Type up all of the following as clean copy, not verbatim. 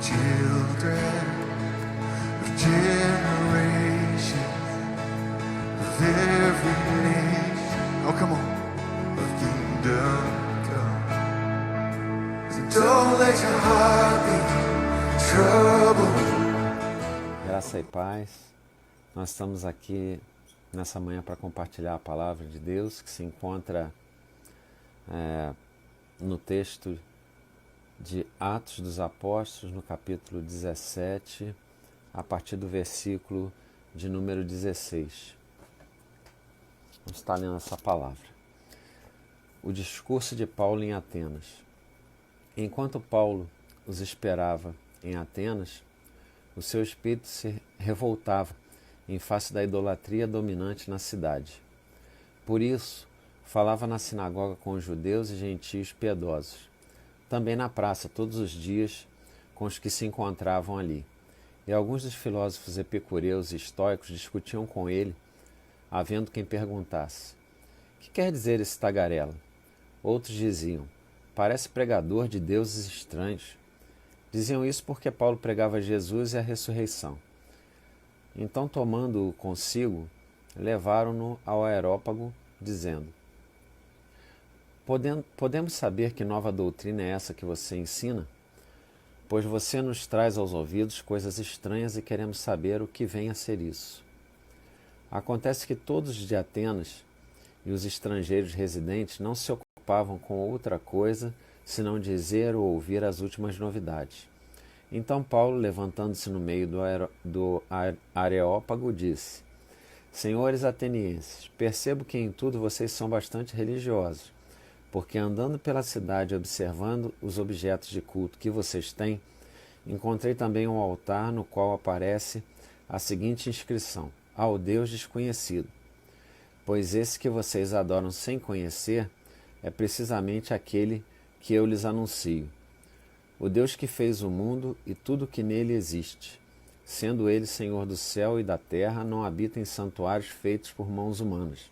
children of generations of every nation. Oh, come on. Of kingdom come. So don't let your heart be troubled. Graça e paz. Nós estamos aqui nessa manhã para compartilhar a palavra de Deus que se encontra no texto de Atos dos Apóstolos, no capítulo 17, a partir do versículo de número 16. Vamos estar lendo essa palavra. O discurso de Paulo em Atenas. Enquanto Paulo os esperava em Atenas, o seu espírito se revoltava em face da idolatria dominante na cidade. Por isso, falava na sinagoga com os judeus e gentios piedosos, também na praça todos os dias com os que se encontravam ali. E alguns dos filósofos epicureus e estoicos discutiam com ele, havendo quem perguntasse: que quer dizer esse tagarela? Outros diziam: parece pregador de deuses estranhos. Diziam isso porque Paulo pregava Jesus e a ressurreição. Então, tomando-o consigo, levaram-no ao Areópago, dizendo: podemos saber que nova doutrina é essa que você ensina? Pois você nos traz aos ouvidos coisas estranhas e queremos saber o que vem a ser isso. Acontece que todos de Atenas e os estrangeiros residentes não se ocupavam com outra coisa senão dizer ou ouvir as últimas novidades. Então Paulo, levantando-se no meio do Areópago, disse: Senhores atenienses, percebo que em tudo vocês são bastante religiosos, porque andando pela cidade observando os objetos de culto que vocês têm, encontrei também um altar no qual aparece a seguinte inscrição: ao Deus desconhecido. Pois esse que vocês adoram sem conhecer é precisamente aquele que eu lhes anuncio. O Deus que fez o mundo e tudo que nele existe, sendo ele Senhor do céu e da terra, não habita em santuários feitos por mãos humanas,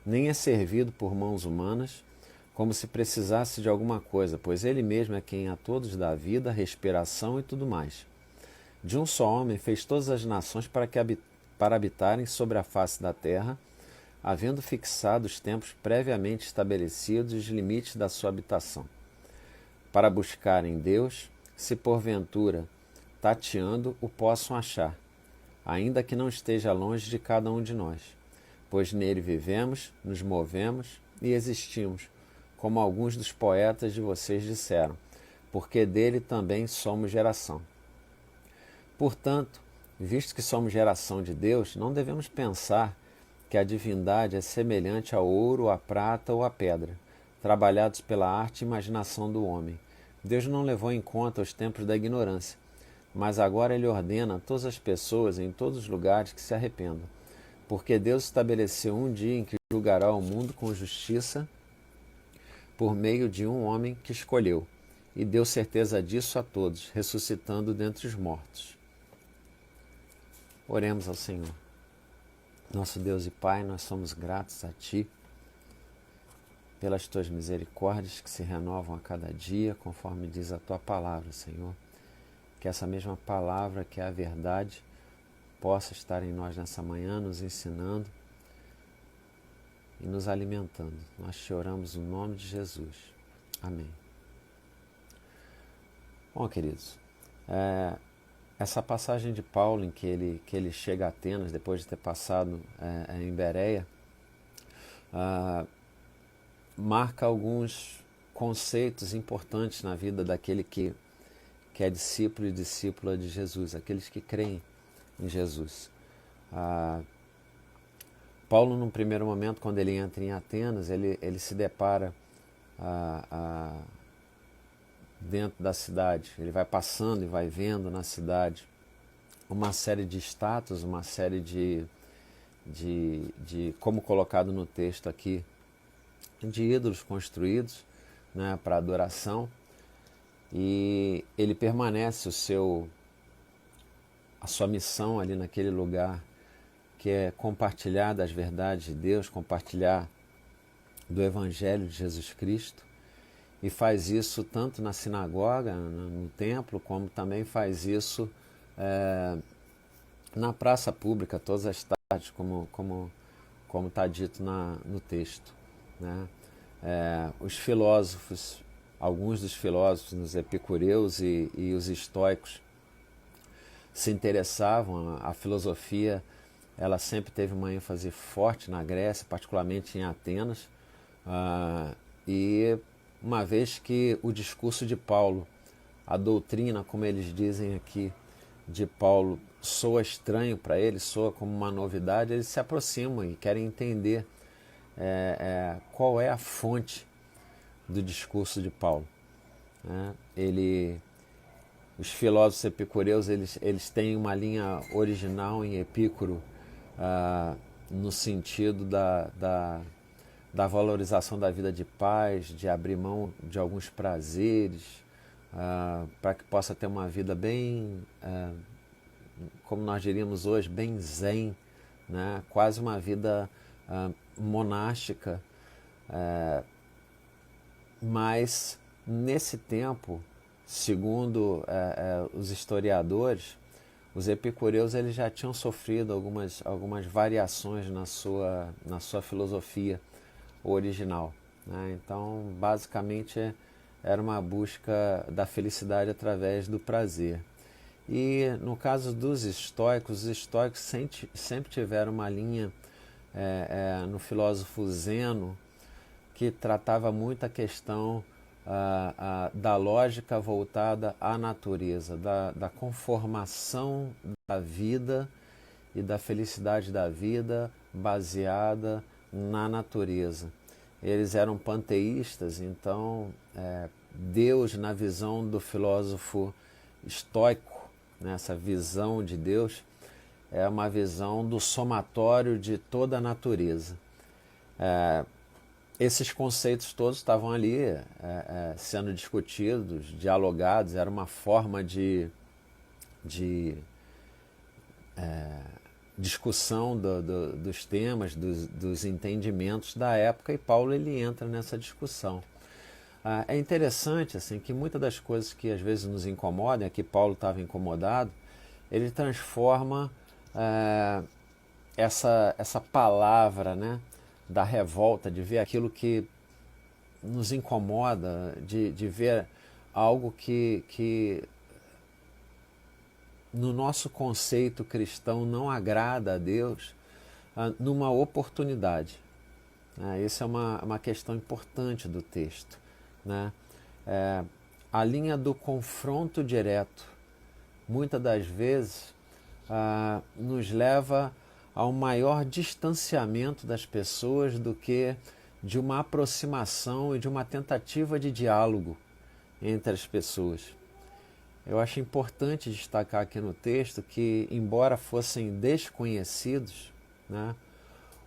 nem é servido por mãos humanas, como se precisasse de alguma coisa, pois ele mesmo é quem a todos dá vida, respiração e tudo mais. De um só homem fez todas as nações para habitarem sobre a face da terra, havendo fixado os tempos previamente estabelecidos e os limites da sua habitação, para buscarem Deus, se porventura, tateando, o possam achar, ainda que não esteja longe de cada um de nós, pois nele vivemos, nos movemos e existimos, como alguns dos poetas de vocês disseram, porque dele também somos geração. Portanto, visto que somos geração de Deus, não devemos pensar que a divindade é semelhante ao ouro, à prata ou à pedra, trabalhados pela arte e imaginação do homem. Deus não levou em conta os tempos da ignorância, mas agora ele ordena a todas as pessoas em todos os lugares que se arrependam, porque Deus estabeleceu um dia em que julgará o mundo com justiça por meio de um homem que escolheu, e deu certeza disso a todos, ressuscitando dentre os mortos. Oremos ao Senhor. Nosso Deus e Pai, nós somos gratos a Ti pelas Tuas misericórdias que se renovam a cada dia, conforme diz a Tua palavra, Senhor. Que essa mesma palavra, que é a verdade, possa estar em nós nessa manhã, nos ensinando e nos alimentando. Nós te oramos no nome de Jesus. Amém. Bom, queridos, essa passagem de Paulo em que ele chega a Atenas, depois de ter passado em Bereia, marca alguns conceitos importantes na vida daquele que é discípulo e discípula de Jesus, aqueles que creem em Jesus. Paulo, num primeiro momento, quando ele entra em Atenas, ele se depara dentro da cidade. Ele vai passando e vai vendo na cidade uma série de estátuas, uma série de como colocado no texto aqui, de ídolos construídos, né, para adoração. E ele permanece a sua missão ali naquele lugar, que é compartilhar das verdades de Deus, compartilhar do Evangelho de Jesus Cristo. e faz isso tanto na sinagoga, no templo, como também faz isso na praça pública, todas as tardes, como está dito no texto, né? Os filósofos, alguns dos filósofos, os epicureus e os estoicos, se interessavam. A filosofia, ela sempre teve uma ênfase forte na Grécia, particularmente em Atenas, e uma vez que o discurso de Paulo, a doutrina, como eles dizem aqui, de Paulo soa estranho para eles, soa como uma novidade, eles se aproximam e querem entender qual é a fonte do discurso de Paulo, né? Os filósofos epicureus, eles têm uma linha original em Epicuro, no sentido da valorização da vida de paz, de abrir mão de alguns prazeres, para que possa ter uma vida bem, como nós diríamos hoje, bem zen, né? Quase uma vida monástica, mas nesse tempo, segundo os historiadores, os epicureus eles já tinham sofrido algumas variações na sua filosofia original, né? Então, basicamente, era uma busca da felicidade através do prazer. E no caso dos estoicos, os estoicos sempre tiveram uma linha no filósofo Zeno, que tratava muito a questão da lógica voltada à natureza, da conformação da vida e da felicidade da vida baseada na natureza. Eles eram panteístas, então Deus, na visão do filósofo estoico, nessa visão de Deus, é uma visão do somatório de toda a natureza. Esses conceitos todos estavam ali sendo discutidos, dialogados, era uma forma de discussão dos temas, dos entendimentos da época, e Paulo ele entra nessa discussão. É interessante assim, que muitas das coisas que às vezes nos incomodam, aqui Paulo estava incomodado, ele transforma essa palavra, né, da revolta, de ver aquilo que nos incomoda, de ver algo que no nosso conceito cristão não agrada a Deus, numa oportunidade. Essa é uma questão importante do texto, né? A linha do confronto direto, muitas das vezes, nos leva a um maior distanciamento das pessoas do que de uma aproximação e de uma tentativa de diálogo entre as pessoas. Eu acho importante destacar aqui no texto que, embora fossem desconhecidos, né,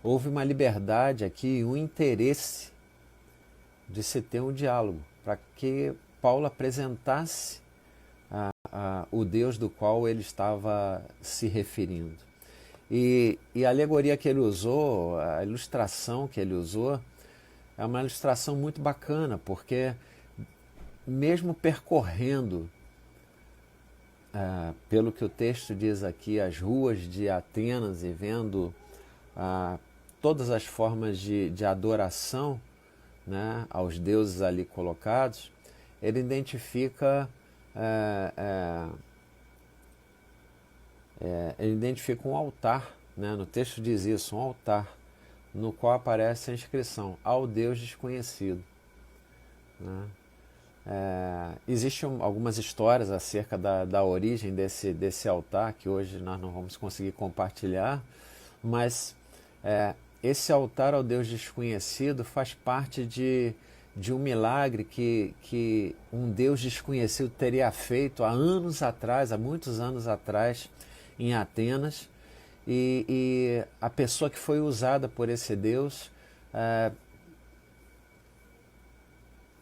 houve uma liberdade aqui, um interesse de se ter um diálogo, para que Paulo apresentasse o Deus do qual ele estava se referindo. E a alegoria que ele usou, a ilustração que ele usou, é uma ilustração muito bacana, porque mesmo percorrendo, pelo que o texto diz aqui, as ruas de Atenas e vendo todas as formas de adoração, né, aos deuses ali colocados, ele identifica um altar, né? No texto diz isso, um altar, no qual aparece a inscrição, ao Deus desconhecido, né? Existem algumas histórias acerca da origem desse altar, que hoje nós não vamos conseguir compartilhar, mas esse altar ao Deus desconhecido faz parte de um milagre que um Deus desconhecido teria feito há anos atrás, há muitos anos atrás, em Atenas, e a pessoa que foi usada por esse Deus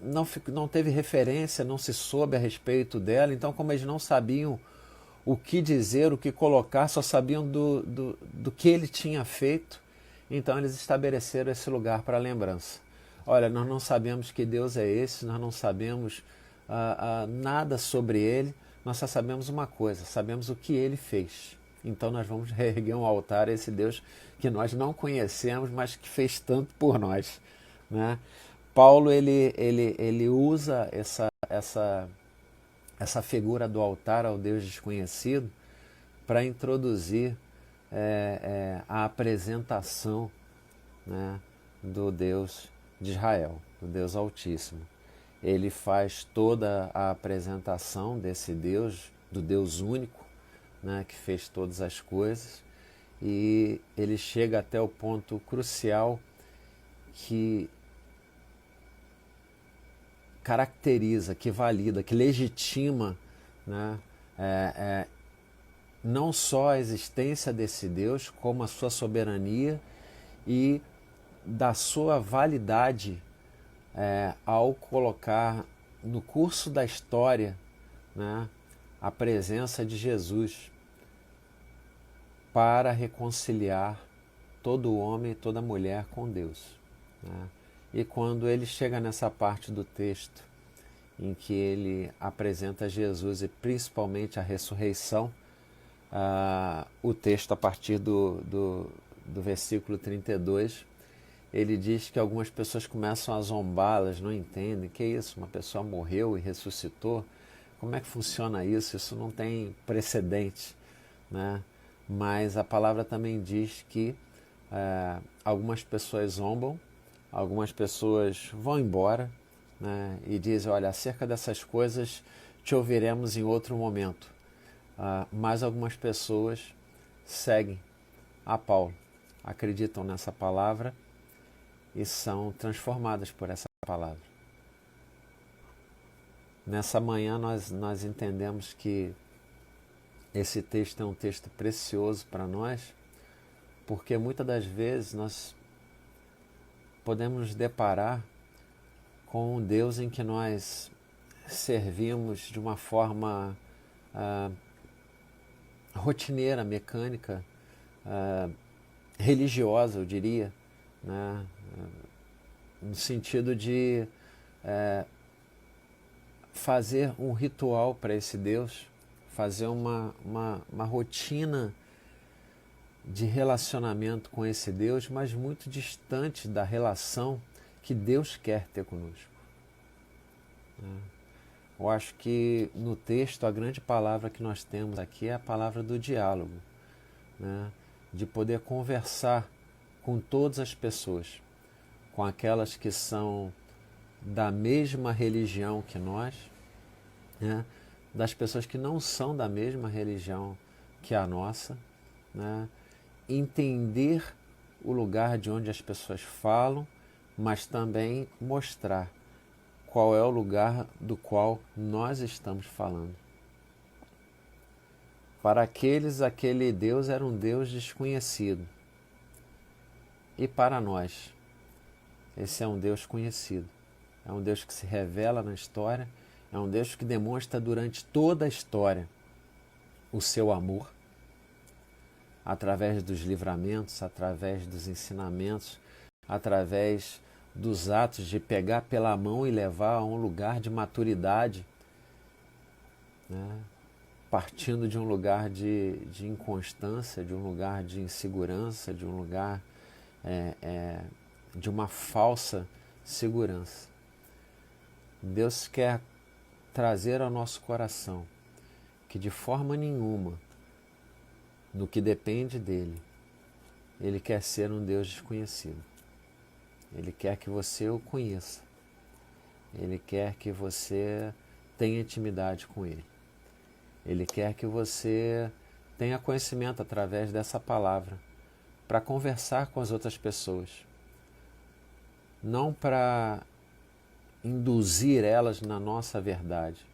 não teve referência, não se soube a respeito dela. Então, como eles não sabiam o que dizer, o que colocar, só sabiam do que ele tinha feito, então eles estabeleceram esse lugar para lembrança. olha, nós não sabemos que Deus é esse, nós não sabemos nada sobre Ele, nós só sabemos uma coisa, sabemos o que Ele fez. Então nós vamos reerguer um altar a esse Deus que nós não conhecemos, mas que fez tanto por nós, né? Paulo ele usa essa figura do altar ao Deus desconhecido para introduzir a apresentação, né, do Deus de Israel, do Deus Altíssimo. Ele faz toda a apresentação desse Deus, do Deus único, né, que fez todas as coisas, e ele chega até o ponto crucial que caracteriza, que valida, que legitima, né, não só a existência desse Deus, como a sua soberania e da sua validade ao colocar no curso da história, né, a presença de Jesus para reconciliar todo homem e toda mulher com Deus, né? E quando ele chega nessa parte do texto em que ele apresenta Jesus e principalmente a ressurreição, o texto a partir do versículo 32, ele diz que algumas pessoas começam a zombar, elas não entendem, que é isso, uma pessoa morreu e ressuscitou, como é que funciona isso? Isso não tem precedente, né? Mas a palavra também diz que algumas pessoas zombam, algumas pessoas vão embora, né, e dizem, olha, acerca dessas coisas te ouviremos em outro momento. Mas algumas pessoas seguem a Paulo, acreditam nessa palavra e são transformadas por essa palavra. Nessa manhã nós entendemos que esse texto é um texto precioso para nós, porque muitas das vezes nós podemos nos deparar com um Deus em que nós servimos de uma forma rotineira, mecânica, religiosa, eu diria, né? No sentido de fazer um ritual para esse Deus, fazer uma rotina de relacionamento com esse Deus, mas muito distante da relação que Deus quer ter conosco. Eu acho que no texto a grande palavra que nós temos aqui é a palavra do diálogo, né? De poder conversar com todas as pessoas, com aquelas que são da mesma religião que nós, né? Das pessoas que não são da mesma religião que a nossa, né? Entender o lugar de onde as pessoas falam, mas também mostrar qual é o lugar do qual nós estamos falando. Para aqueles, aquele Deus era um Deus desconhecido. E para nós, esse é um Deus conhecido. É um Deus que se revela na história, é um Deus que demonstra durante toda a história o seu amor, através dos livramentos, através dos ensinamentos, através dos atos de pegar pela mão e levar a um lugar de maturidade, né? Partindo de um lugar de inconstância, de um lugar de insegurança, de um lugar de uma falsa segurança. Deus quer trazer ao nosso coração que de forma nenhuma, no que depende dele, ele quer ser um Deus desconhecido. Ele quer que você o conheça. Ele quer que você tenha intimidade com ele. Ele quer que você tenha conhecimento através dessa palavra para conversar com as outras pessoas. Não para induzir elas na nossa verdade,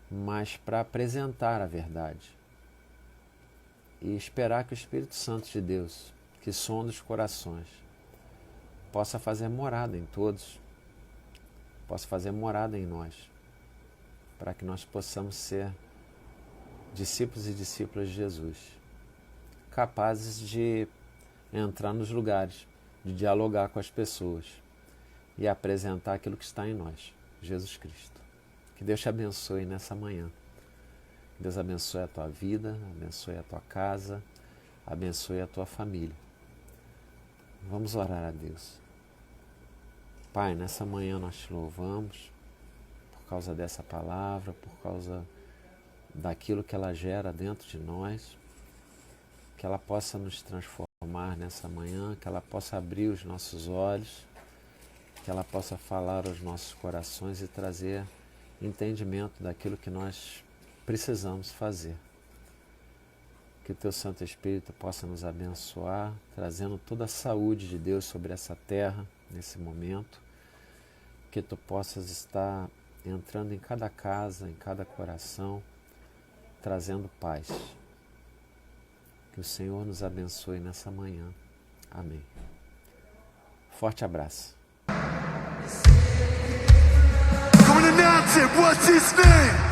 mas para apresentar a verdade. E esperar que o Espírito Santo de Deus, que sonda os corações, possa fazer morada em todos, possa fazer morada em nós, para que nós possamos ser discípulos e discípulas de Jesus, capazes de entrar nos lugares, de dialogar com as pessoas e apresentar aquilo que está em nós, Jesus Cristo. Que Deus te abençoe nessa manhã. Que Deus abençoe a tua vida, abençoe a tua casa, abençoe a tua família. Vamos orar a Deus. Pai, nessa manhã nós te louvamos por causa dessa palavra, por causa daquilo que ela gera dentro de nós, que ela possa nos transformar nessa manhã, que ela possa abrir os nossos olhos, que ela possa falar aos nossos corações e trazer entendimento daquilo que nós precisamos fazer. Que o Teu Santo Espírito possa nos abençoar, trazendo toda a saúde de Deus sobre essa terra, nesse momento. Que Tu possas estar entrando em cada casa, em cada coração, trazendo paz. Que o Senhor nos abençoe nessa manhã. Amém. Forte abraço. Come and announce it. What's his name?